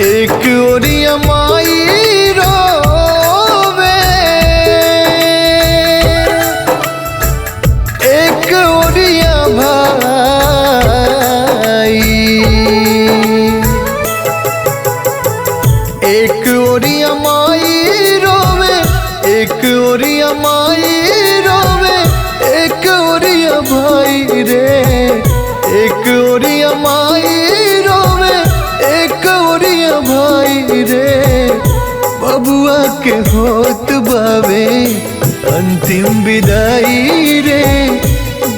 एक ओरिया माई रोवे, एक ओरिया भाई। एक ओरिया माई रोवे, एक ओरिया माई रोवे, एक ओरिया भाई रे। एक ओरिया माई रोवे, एक ओरिया भाई रे। बबुआ के होत बावे अंतिम विदाई रे।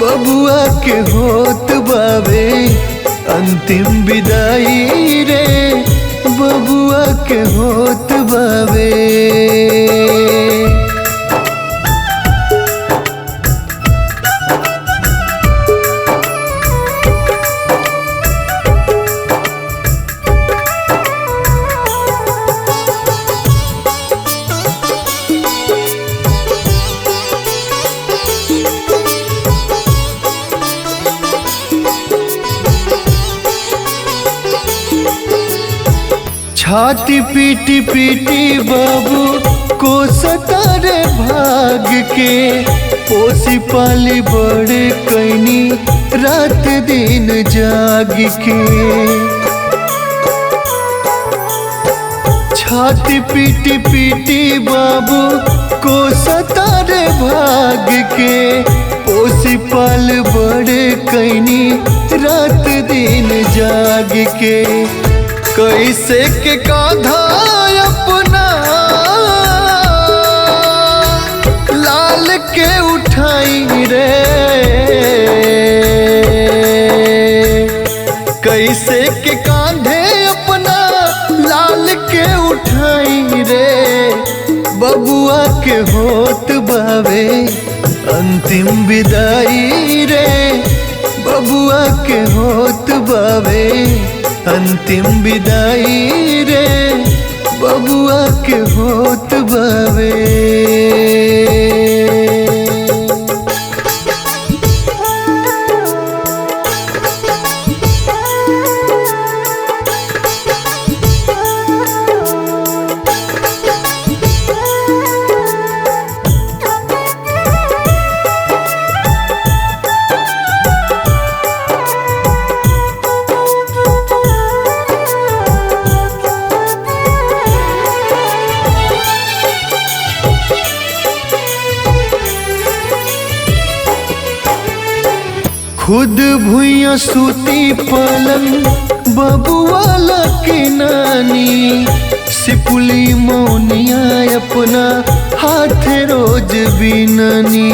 बबुआ के होत बावे अंतिम विदाई रे। बबुआ के होत बावे। छाती पीटी पीटी बाबू को सतारे भाग के। पोसी पाली बड़े कैनी रात दिन जाग के। छाती पीटी पीटी बाबू को सतारे भाग के। पोसी पाल बड़े कैनी रात दिन जाग के। कैसे के कांधा अपना लाल के उठाई रे। कैसे के कांधे अपना लाल के उठाई रे। बबुआ के होत बावे अंतिम विदाई रे। बबुआ के होत बावे अंतिम विदाई रे। बबुआ के होत बावे। खुद भुइया सूती पलंग बबुआला की नानी। सिपुली मौनिया अपना हाथ रोज बिननी।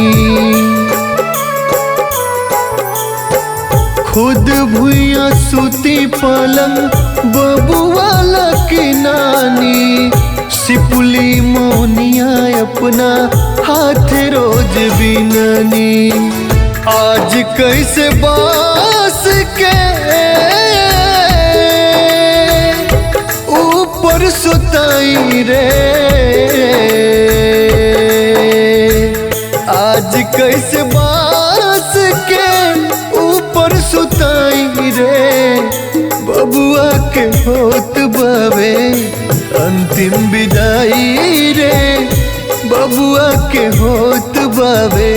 खुद भुइया सूती पलंग बबुआला की नानी। सिपुली मौनिया अपना हाथ रोज बिननी। आज कैसे बास के ऊपर सुताई रे। आज कैसे बास के ऊपर सुताई रे। बबुआ के होत बावे अंतिम विदाई रे। बबुआ के होत बावे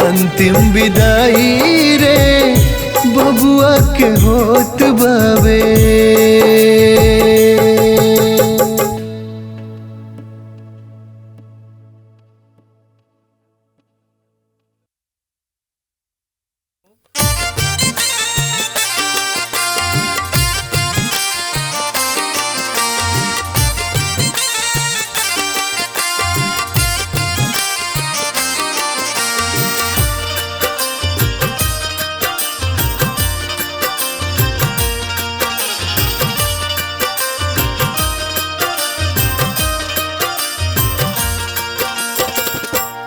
अंतिम विदाई रे। बबुआ के होत बावे।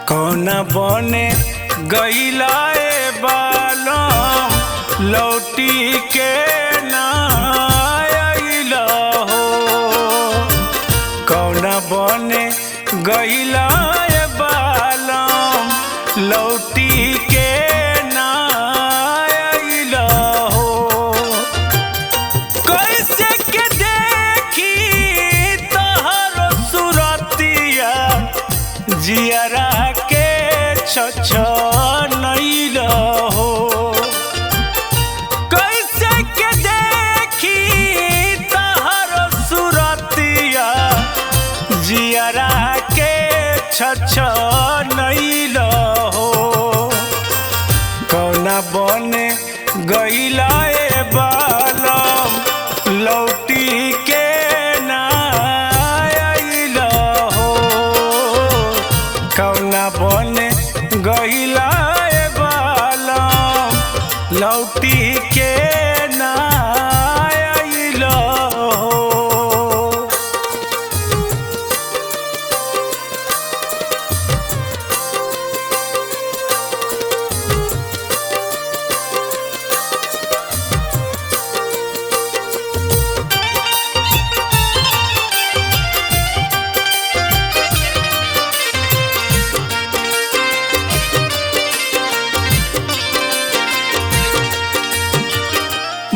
कौना बने गईला बालम लौटी के ना आइला हो। कौना बने गईला बालम लौटी के ना आइला हो। कैसे के देख छछनैल हो। कैसे के देखी तहर सुरतिया जियरा के छछनैल हो। कौना बने गइला ए बालम लौटी के ना आइल हो। कौना बने गइला ए बालम लौटी के ना आइल हो।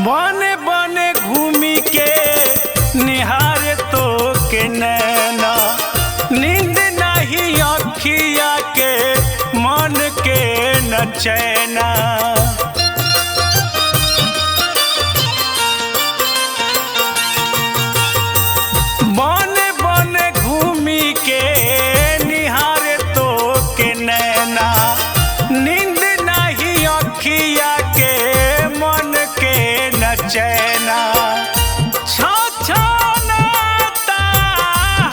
बने बने घूमी के निहारे तो के नैना नींद नहीं अखिया के मन के न चैना। बने बने घूमी के निहारे तो के नैना नींद नहीं अखिया के मन के न चैना। छछनाता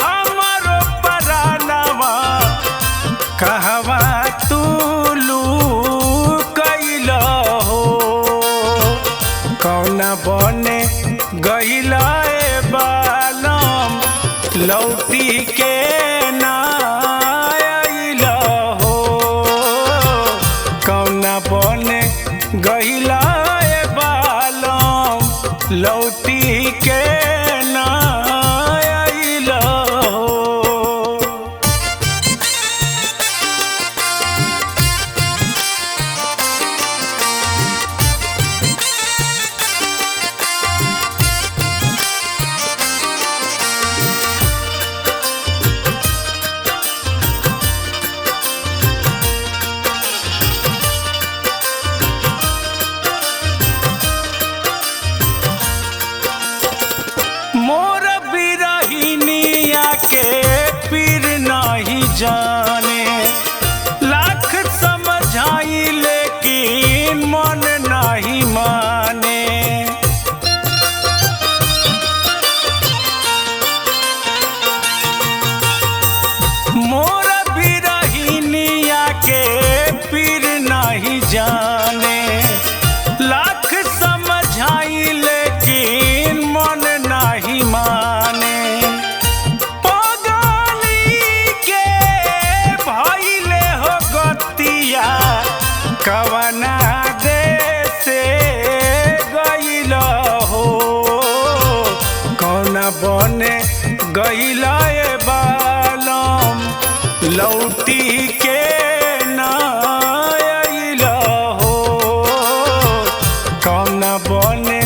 हमरो परानवा कहवा तू लुकैल हो। कौना बने गइला ए बालम लौटी के ना आइल हो। कौना बने गइला ए बालम लौटी के ना आइल हो। मोर बिरहिनिया के पीर नहीं जाने लाख समझाई लेकिन मन नहीं माने। मोर बिरहिनिया के पीर नहीं जाने लाख समझाई लेकिन मन नहीं माने। पगली के भइले हो गतिया कवना देशे गइल हो। कौना बने गइला ए बालम लौटी के ना आइल हो। कौना बने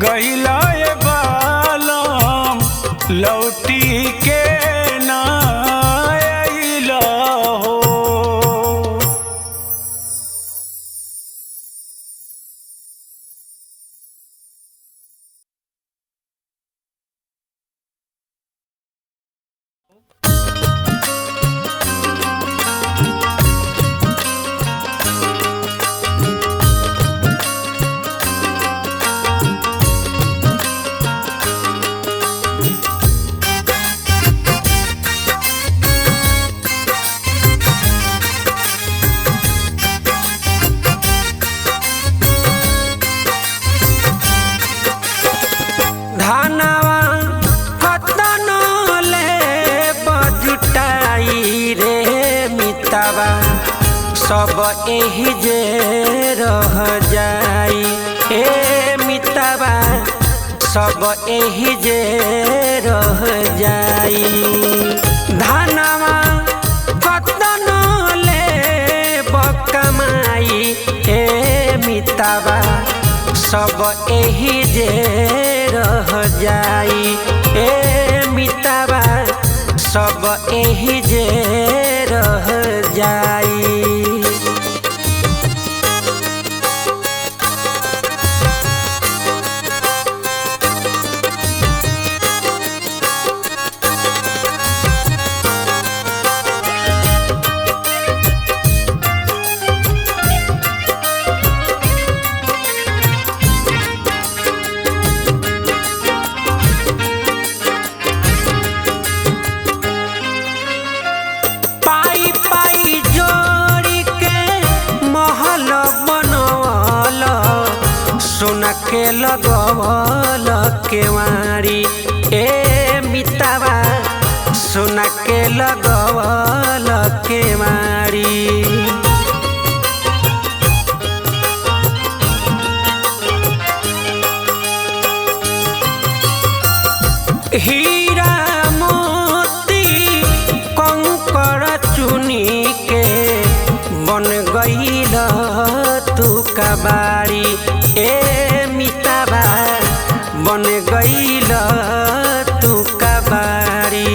गइला ए बालम लौटी के ना आइल हो। धनवा कतन ले बजुटाई रे मितवा सब एही जे रह जाई। ए मितवा सब एही जे रह जाई। धनवा कतन ले बकमाई ए मितवा सब एही जे रह जाई। ए मितवा सब एही जे रह जाई। के लगवल केवाड़ी ए मितावा सोना के लगवल केवाड़ी। हीरा मोती कंकड़ चुनी के बन गईल तू कबाड़ी ए मितावा बन गईल तू कबाड़ी।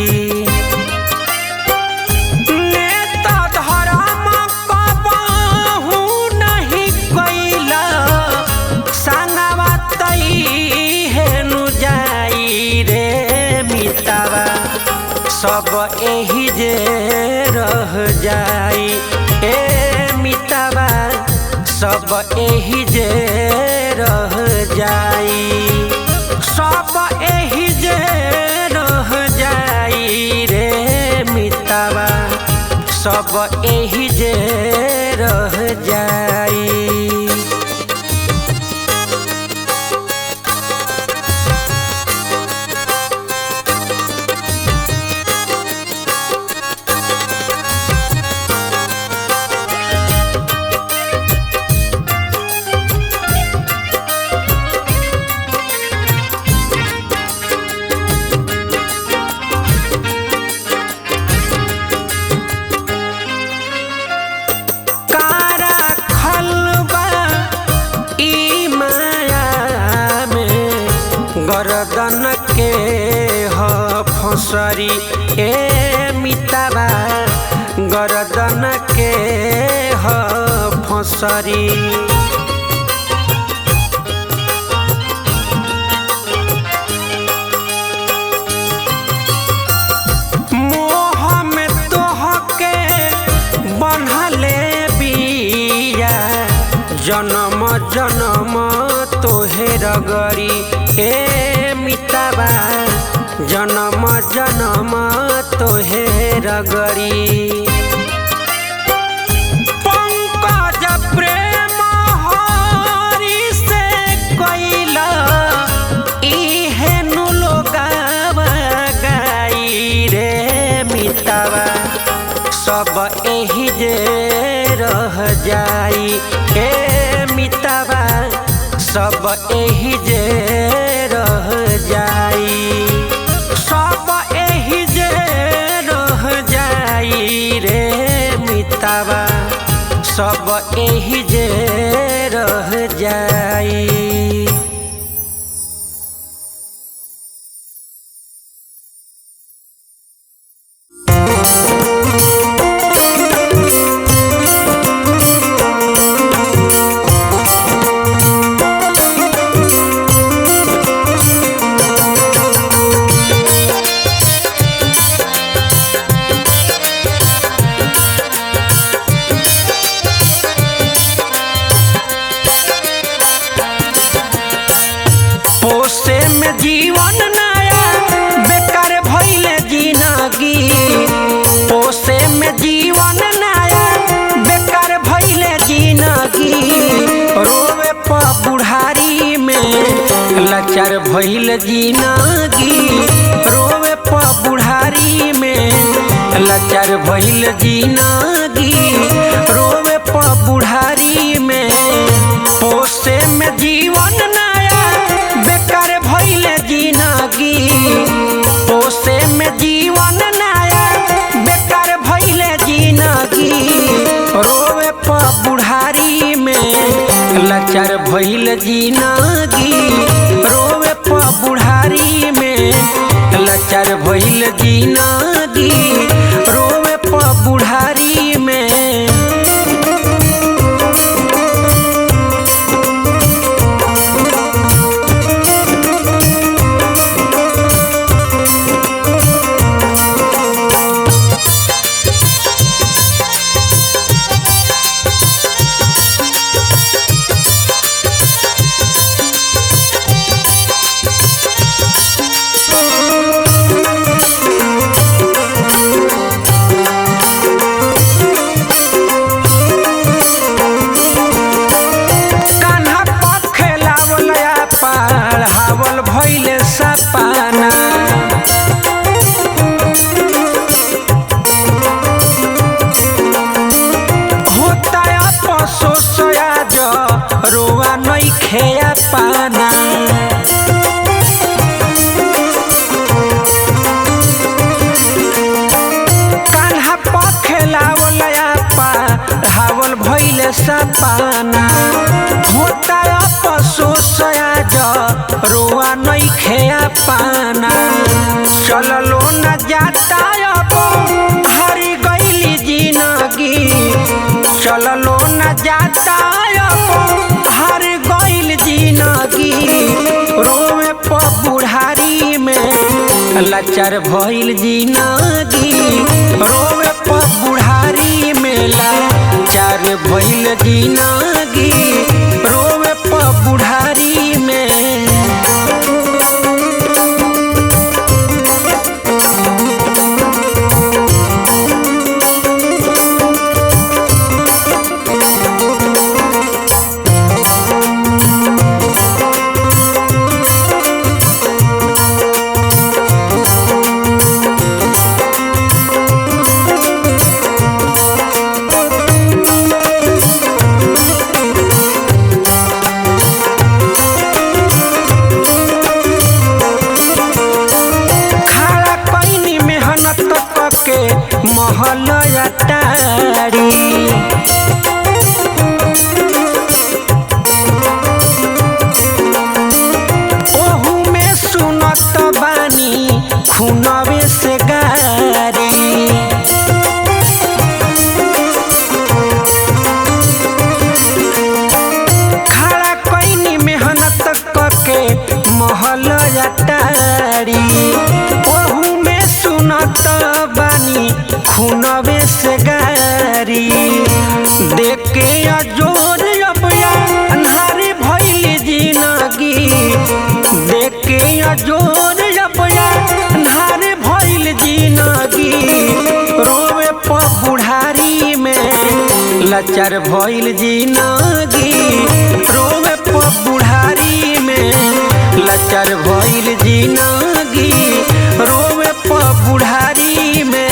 नेता धर्म कबहू नहीं कइला संगवा तई हेनु जाई रे मितावा सब एही जे रह जाई ए मितावा सब एही जे रह जाई सब एही जे रह जाई रे मितावा सब एही जे रह जाई। गर्दन के ह फसरी ए मितावा गर्दन के ह फसरी। मोह में तोह के बन्हले बिया जन्म जन्म तोहे रगरी ए मितावा जन्म जन्म तोहे रगरी। पंकज प्रेम हरि से कइला इहे नु लोगावा गाई रे मितावा सब एही जे रह जाई ए मितावा सब एही जे रह जाई सब एही जे रह जाई रे मितावा सब एही जे रह जाई। पोसे में जीवन नया बेकार भइले जिंदगी पोसे में जीवन नया बेकार भइले जिंदगी रोवे प बुढ़ारी में लाचार भइल जिंदगी रोवे प बुढ़ारी में लाचार भइल जिंदगी रोवे प बुढ़ारी में। पोसे में जीवन बेकार भइले जिंदगी पोसे में जीवन नया बेकार भइले जिंदगी रोवे प बुढ़ारी में लाचार भइल जिंदगी रोवे प बुढ़ारी में लाचार भइल जिंदगी रोवे प बुढ़ारी में। पढ़ावल भइले सपना होता अफसोस आज रोआ नइखे पाना कान्हा पखेलावल पढ़ावल भइले सपना होता अफसोस आज रोआ नइखे पाना चललो न जाता अब हारी गइली जिंदगी चललो न जाता अब हार गइल जिंदगी रोवे प बुढ़ारी में लाचार भइल जिंदगी रोवे प बुढ़ारी में लाचार भइल जिंदगी रोवे प बुढ़ारी में महल अटारी ओहू में सुनत बानी खुनवे से गारी खड़ा कैनी मेहनत करके महल अटारी ओहू में सुनत बानी खुनवे से गारी देखे अजोर अबया अन्हारे भइल जिंदगी देखे अजोर अबया अन्हारे भइल जिंदगी रोवे प बुढ़ारी में लाचार भइल जिंदगी रोवे प बुढ़ारी में लाचार भइल जिंदगी रोवे प बुढ़ारी में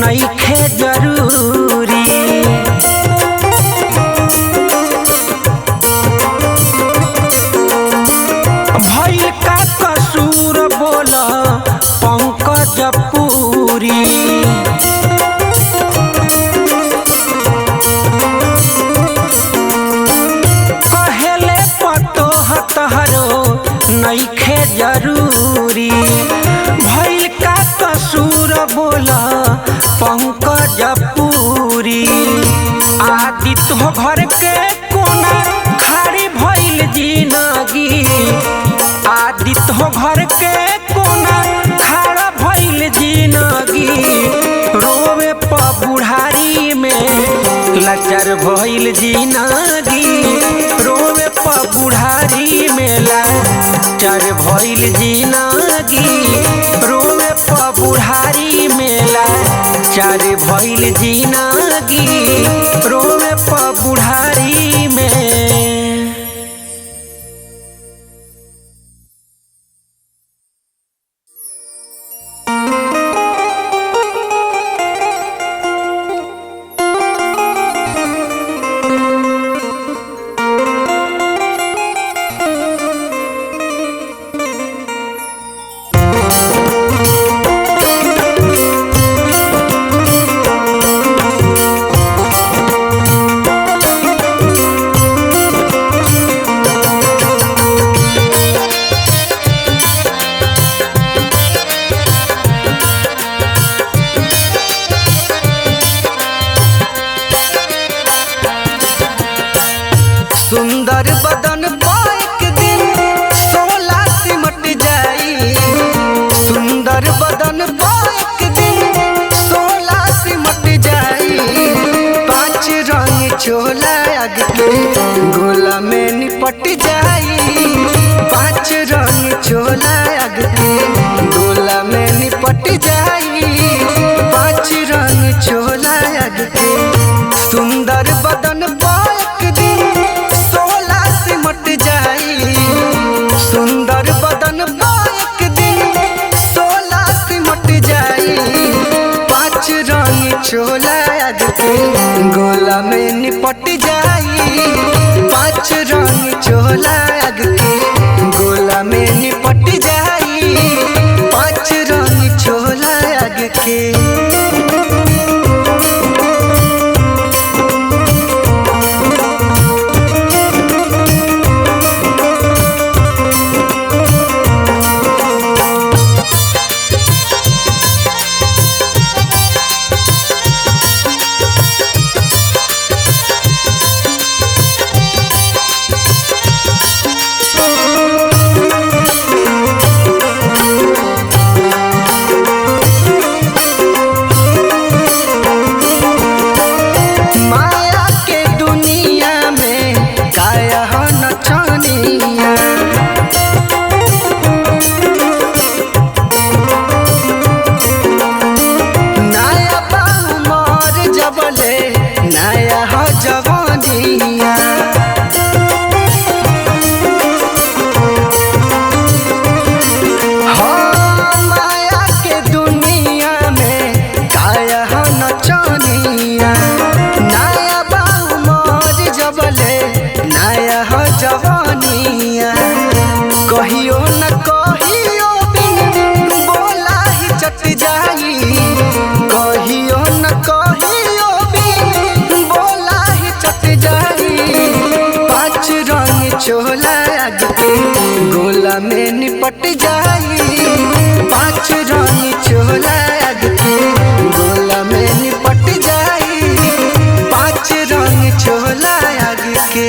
नइखे जरूरी भइल का कसूर बोल पंकज पूरी कहेले पतोह तहरो नइखे जरूरी भइल का कसूर बोल पंकज पूरी आदित्य हो घर के कोना खाड़ी भइल जिंदगी आदित्य हो घर के कोना खाड़ा भइल जिंदगी रोवे प बुढ़ारी में लाचार भइल जिंदगी रोवे प बुढ़ारी में लाचार भइल जिंदगी रोवे प बुढ़ारी में लाचार भइल जिंदगी रोवे प बुढ़ारी में छोला आग के गोला में निपट जाई। 5 रंग छोला आग के गोला में निपट जाई। 5 रंग छोला आग के सुंदर बदन एक दिन 16 सिमट जाई। सुंदर बदन एक दिन 16 सिमट जाई। 5 रंग छोला आग के गोला में निपट जाई। 5 रंग छोला आग के गोला में निपट जाई। 5 रंग छोला आग के। माया के दुनिया में काया नचनिया। नया बाहु मोर जबले नया हो जवानिया। माया के दुनिया में काया नचनिया। नया बाहु मोर जबले नया हो जवानिया। कहियो न कहियो बिन बोला ही चट जाई। कहियो न कहियो बिन बोला ही चट जाई। 5 रंग छोला आग के गोला में निपट जाई। 5 रंग छोला आग के गोला में निपट जाई। 5 रंग छोला आग के।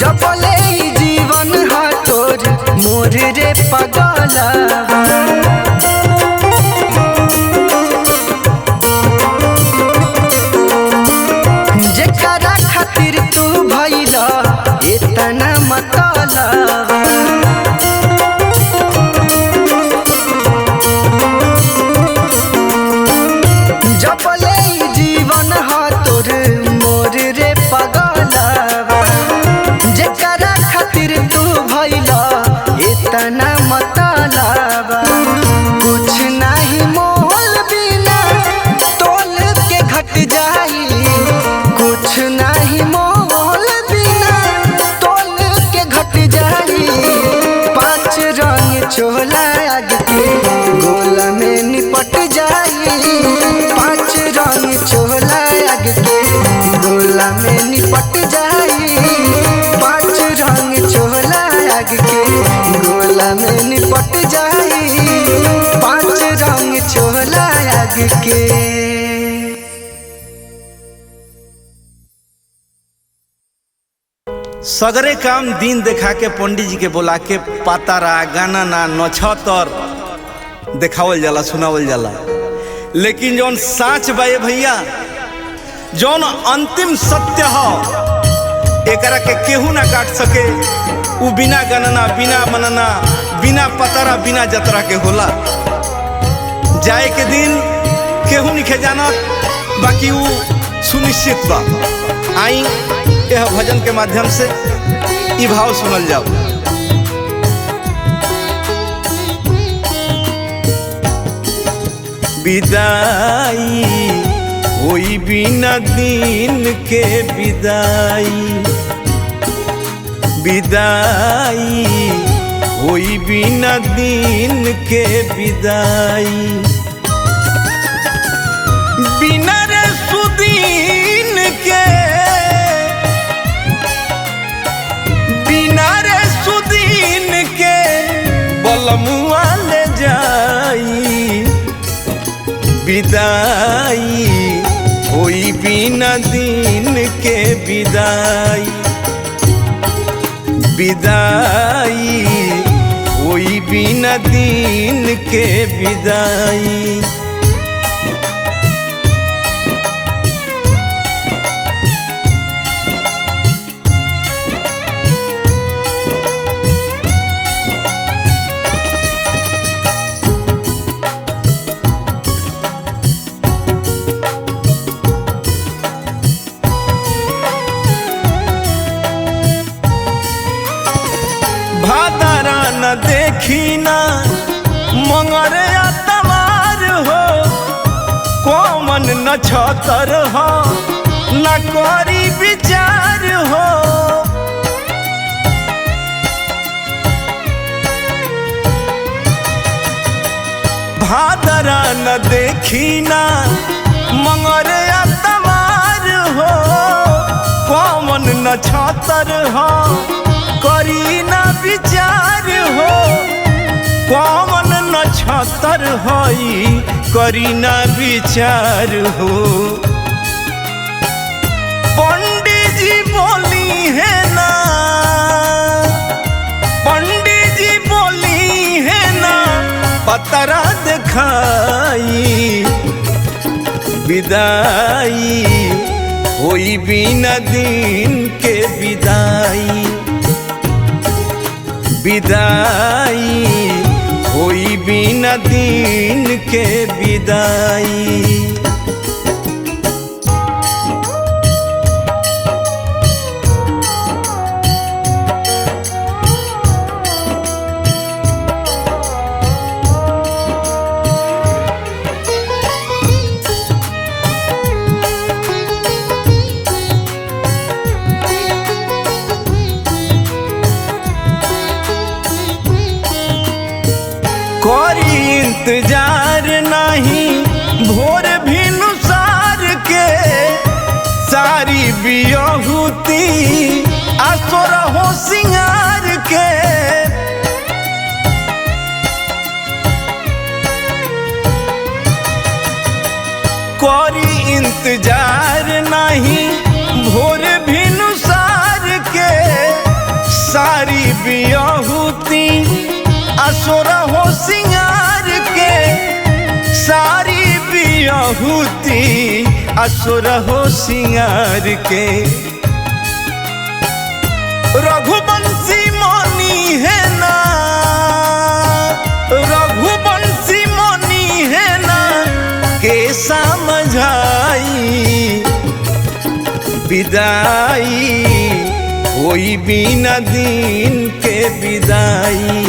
जबले ही जीवन हा तोर मोर रे पगला। जेकरा खातिर तू भइला इतना मतलब। जबले ही जीवन हा तोर मोर रे पगला। जेकरा खातिर तू भइला इतना मतलब। कुछ नहीं मोल बिना तोल के घट जाई। कुछ नहीं मोल बिना तोल के घट जाई। 5 रंग छोला आग के गोला में निपट जाई। 5 रंग छोला आग के गोला में निपट जाई। 5 रंग छोला आग के गोला में निपट जाई। 5 रंग छोला आग के। सगरे काम दिन देखा के पंडित जी के बोला के पातारा गाना ना नछतर देखावल जाला सुनावल जाला। लेकिन जौन साच बा भैया जौन अंतिम सत्य हो एकरा के केहू ना काट सके। उ बिना गणना बिना मनना बिना पतारा बिना जतरा के होला। जाए के दिन केहू नहीं जानत बाकी उ सुनिश्चित बा। आई यह भजन के माध्यम से ई भाव सुनल जाओ। विदाई होई बिना दिन के विदाई। विदाई होई बिना दिन के विदाई। बिना रे विदाई होई बिना दिन के विदाई, विदाई होई बिना दिन के विदाई। भादरा न देखी ना मंगर तवार हो, कोमन न छतर हो न करी विचार हो। भादरा न देखी ना मंगर तवार हो, कोमन न छतर हो करी ना विचार हो। कौन न छतर हई करी ना विचार हो। पंडित जी बोली है ना, पंडित जी बोली है ना पतरा दिखाई, विदाई होई बिना दिन के विदाई, विदाई होई बिना दिन के विदाई। कोई इंतजार नहीं भोर भिनुसार के, सारी बियहुती आसोर हो सिंगार के। कोई इंतजार नहीं भोर भिनुसार के, सारी बियहुती असुर हो सिंगार के, सारी बियहुती असुर हो सिंगार के। रघुवंशी मनी है ना, रघुवंशी मनी है ना के समझाई, विदाई होई बिना दिन के विदाई,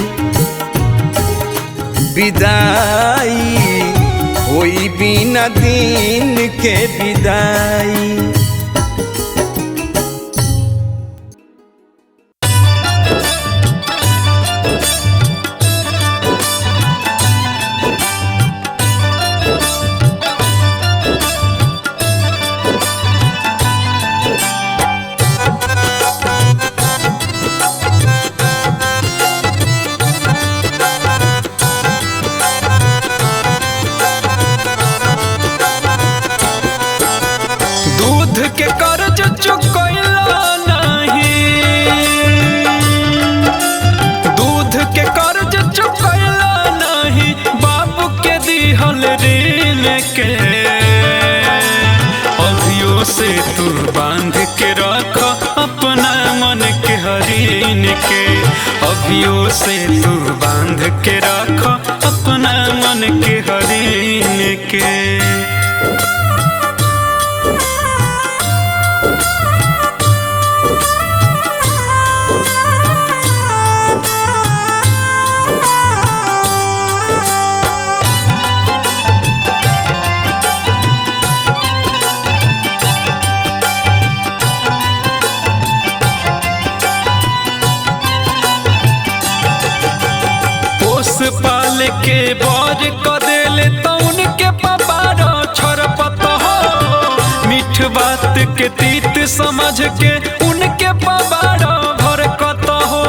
विदाई होई बिना दिन के विदाई। अभियो से तू बांध के रख अपना मन के हरीन के, अभियो से तू बांध के रख अपना मन के हरीन के। पाल के बर क देले तो उनके पबार छरपत हो, मीठ बात के तीत समझ के उनके पबार भरकत हो।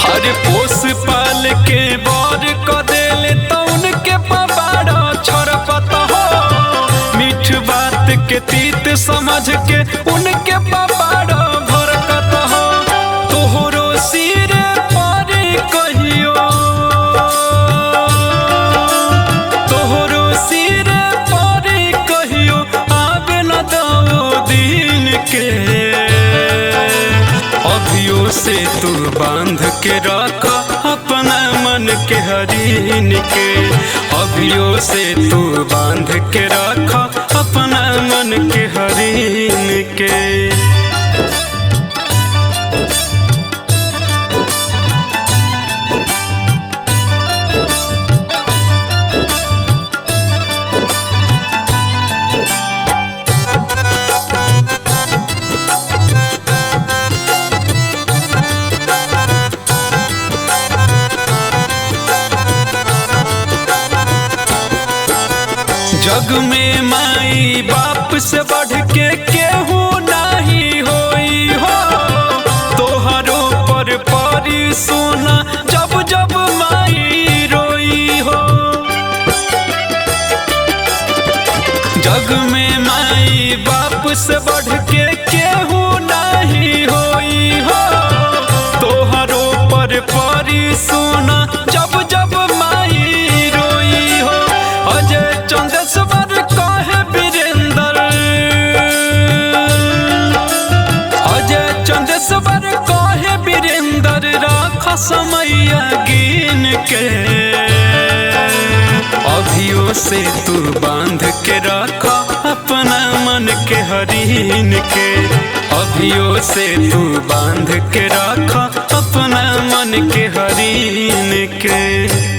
हर पोस पाल के बर क देले तो उनके तीत समझ के उनके पबाड़ भरकत हो। तोहरो सिर पर कहियो, तोहरो सिर पर कहियो आवे न दो दिन के। अभियो से तू बांध के रख अपना मन के हरीन के। अभियो से तू बांध के रख अपना मन के हरीन के। जग में माई बाप से बढ़ के केहू नहीं होई हो। तोहरो पर परी सोना जब जब माई रोई हो। जग में माई बाप से बढ़ के केहू नहीं होई हो। तोहरो पर परी सोना जब जब माई रोई हो। अजय चंदेश्वर कहे वीरेंद्र, अजय चंदेश्वर कहे वीरेंद्र राख समैया गिन के। अभियो से तू बांध के रख अपना मन के हरीन के। अभियो से तू बांध के रख अपना मन के हरीन के।